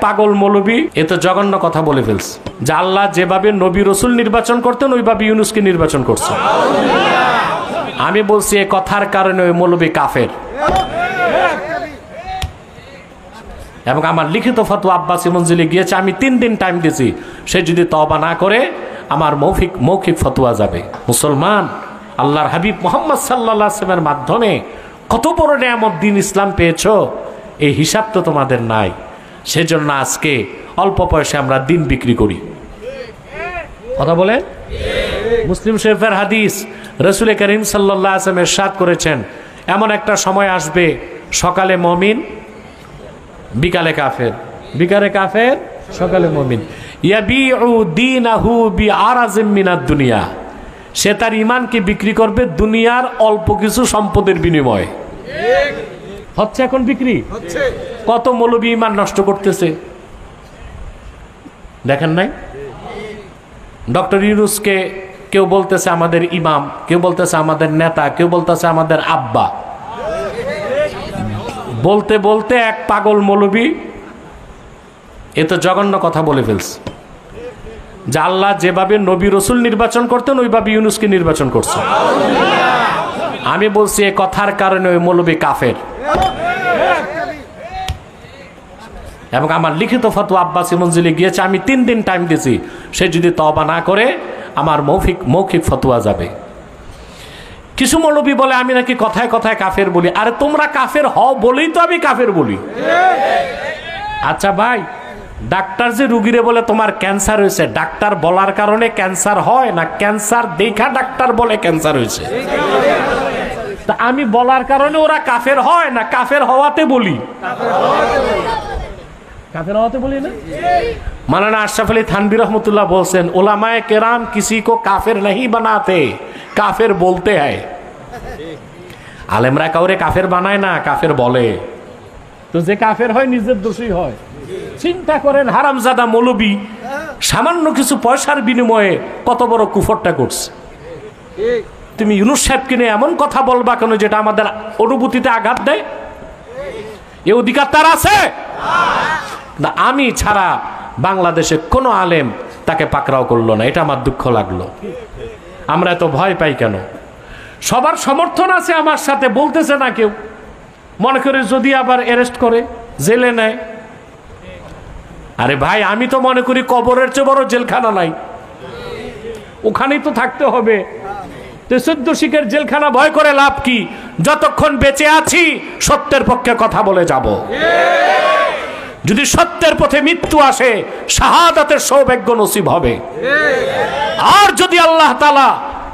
পাগল মৌলবী এ তো জঘন্য কথা বলে ফেলছে যে আল্লাহ যেভাবে নবী রসুল নির্বাচন করতেন ওইভাবে ইউনূসকে নির্বাচন করছে। আমি বলছি এই কথার কারণে ওই মৌলবী কাফের। এবং আমার লিখিত ফতোয়া আব্বাসী মঞ্জিলে গিয়েছে, আমি 3 দিন টাইম দিয়েছি, সে যদি তওবা না করে আমার মৌখিক ফতোয়া যাবে। মুসলমান, আল্লাহর হাবিব মুহাম্মদ সাল্লাল্লাহু আলাইহি ওয়াসাল্লামের মাধ্যমে কত বড় নিয়ামত দিন ইসলাম পেয়েছো, এই হিসাব তো তোমাদের নাই। সেজন্য আজকে অল্প পয়সা আমরা দিন বিক্রি করি। কথা বলেন। মুসলিম শরীফের হাদিস, রাসূল করিম সাল্লাল্লাহু আলাইহি ওয়াসাল্লাম ইরশাদ করেছেন, এমন একটা সময় আসবে সকালে মুমিন বিকালে কাফের, বিকালে কাফের সকালে মুমিন। ইয়াবিউ দীনাহু বিআরাজিম মিনাদ দুনিয়া, সে তার ঈমানকে বিক্রি করবে দুনিয়ার অল্প কিছু সম্পদের বিনিময়ে। হচ্ছে এখন বিক্রি হচ্ছে। কত মৌলবী ঈমান নষ্ট করতেছে দেখেন নাই? ডক্টর ইউনূসকে কেউ বলতেছে আমাদের ইমাম, কেউ বলতেছে আমাদের নেতা, কেউ বলতেছে আমাদের আব্বা। বলতে বলতে এক পাগল মৌলবী এ তো জঘন্য কথা বলে ফেলছে যে আল্লাহ যেভাবে নবী রসুল নির্বাচন করতেন ওইভাবে ইউনূসকে নির্বাচন করছে। আমি বলছি এই কথার কারণে ওই মৌলবী কাফের। এবং আমার লিখিত ফতোয়া আব্বাসী মঞ্জিলে গিয়েছে, আমি 3 দিন টাইম দিয়েছি, সে যদি তওবা না করে আমার মৌখিক ফতোয়া যাবে। কিছু মৌলবী বলে আমি নাকি কথায় কথায় কাফের বলি। আরে তোমরা কাফের হও বলেই তো আমি কাফের বলি। আচ্ছা ভাই, ডাক্তার যে রুগীরে বলে তোমার ক্যান্সার হয়েছে, ডাক্তার বলার কারণে ক্যান্সার হয় না ক্যান্সার দেখা ডাক্তার বলে ক্যান্সার হয়েছে? তা আমি বলার কারণে ওরা কাফের হয় না কাফের হওয়াতে বলি? কাফের হওয়াতে বলি না। মাওলানা আশরাফ আলী থানভী রহমতুল্লাহ বলছেন, উলামায়ে কেরাম কিसी को কাফের नहीं बनाते, কাফের বলতে হয়। আলেমরা কাউরে কাফের বানায় না, কাফের বলে। তো যে কাফের হয় নিজের দোষী হয়। চিন্তা করেন, হারামজাদা মৌলবী সামান্য কিছু পয়সার বিনিময়ে কত বড় কুফরটা করছে। তুমি ইউনূস সাহেবকে নিয়ে এমন কথা বলবা কেন যেটা আমাদের অনুভূতিতে আঘাত দেয়? এই অধিকার তার আছে না? আমি ছাড়া বাংলাদেশে কোনো আলেম তাকে পাকড়াও করলো না, এটা আমার দুঃখ লাগলো। আমরা এত ভয় পাই কেন? সবার সমর্থন আছে আমার সাথে, বলতেছে না কেউ। মনে করে যদি আবার অ্যারেস্ট করে জেলে নেয়। আরে ভাই, আমি তো মনে করি কবরের চেয়ে বড় জেলখানা নাই, ওখানেই তো থাকতে হবে। 14 শিখের জেলখানা ভয় করে লাভ কি? যতক্ষণ বেঁচে আছি সত্যের পক্ষে কথা বলে যাব। যদি সত্যের পথে মৃত্যু আসে শাহাদাতের সৌভাগ্য নসিব হবে। আর যদি আল্লাহ তাআলা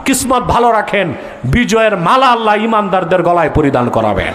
কিসমত ভালো রাখেন, বিজয়ের মালা আল্লাহ ইমানদারদের গলায় পরিধান করাবেন।